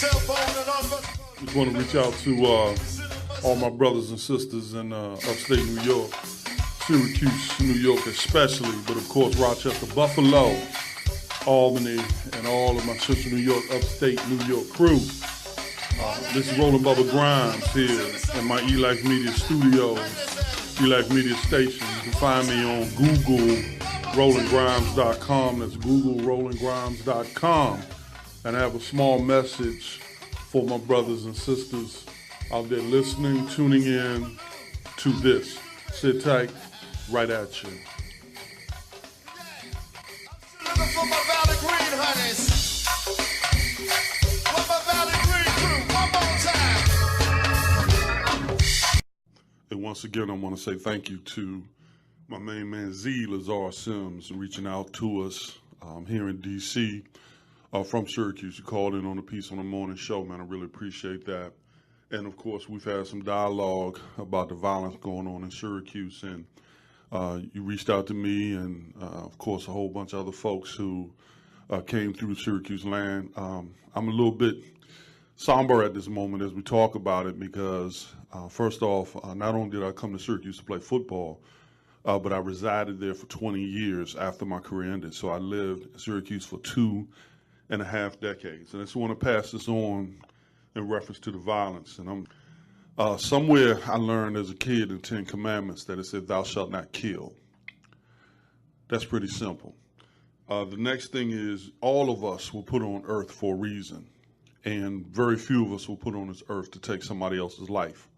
Just want to reach out to all my brothers and sisters in upstate New York, Syracuse, New York especially, but of course Rochester, Buffalo, Albany, and all of my Central New York, upstate New York crew. This is Rolling Bubba Grimes here in my E-Life Media studios, E-Life Media station. You can find me on Google, RollingGrimes.com. That's Google, RollingGrimes.com. And I have a small message for my brothers and sisters out there listening, tuning in to this. Sit tight, right at you. For my Valley Green honeys. For my Valley Green crew, one more time. And once again, I want to say thank you to my main man Z, Lazar Sims, reaching out to us here in D.C. From Syracuse. You called in on a piece on the morning show, man. I really appreciate that. And of course, we've had some dialogue about the violence going on in Syracuse, and you reached out to me and, of course, a whole bunch of other folks who came through Syracuse land. I'm a little bit somber at this moment as we talk about it because, first off, not only did I come to Syracuse to play football, but I resided there for 20 years after my career ended. So I lived in Syracuse for 2.5 decades. And I just want to pass this on in reference to the violence. And somewhere I learned as a kid in 10 Commandments that it said, "Thou shalt not kill." That's pretty simple. The next thing is all of us were put on earth for a reason, and very few of us were put on this earth to take somebody else's life.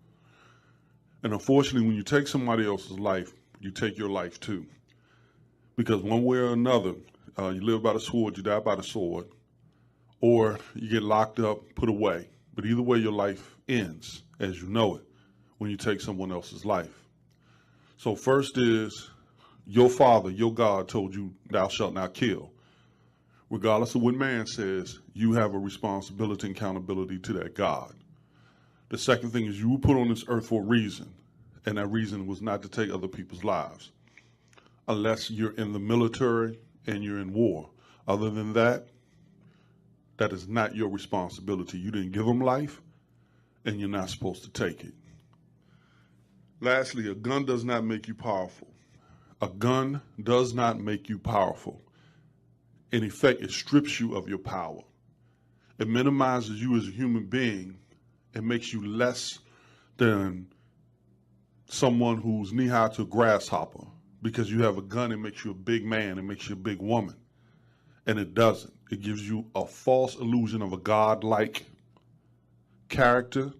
And unfortunately, when you take somebody else's life, you take your life too. Because one way or another, you live by the sword, you die by the sword, or you get locked up, put away. But either way, your life ends as you know it when you take someone else's life. So first is your Father, your God told you, "Thou shalt not kill." Regardless of what man says, you have a responsibility and accountability to that God. The second thing is you were put on this earth for a reason, and that reason was not to take other people's lives, unless you're in the military and you're in war. Other than that, that is not your responsibility. You didn't give them life, and you're not supposed to take it. Lastly, a gun does not make you powerful. A gun does not make you powerful. In effect, it strips you of your power. It minimizes you as a human being. It makes you less than someone who's knee-high to a grasshopper. Because you have a gun, it makes you a big man, it makes you a big woman. And it doesn't. It gives you a false illusion of a God-like character,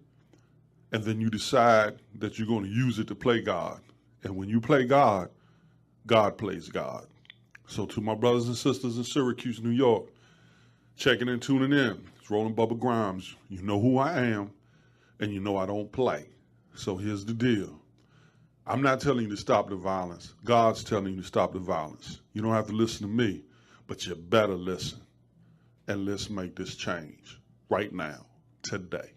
and then you decide that you're going to use it to play God. And when you play God, God plays God. So to my brothers and sisters in Syracuse, New York, checking and tuning in, it's Rolling Bubba Grimes. You know who I am, and you know I don't play. So here's the deal. I'm not telling you to stop the violence. God's telling you to stop the violence. You don't have to listen to me, but you better listen. And let's make this change right now, today.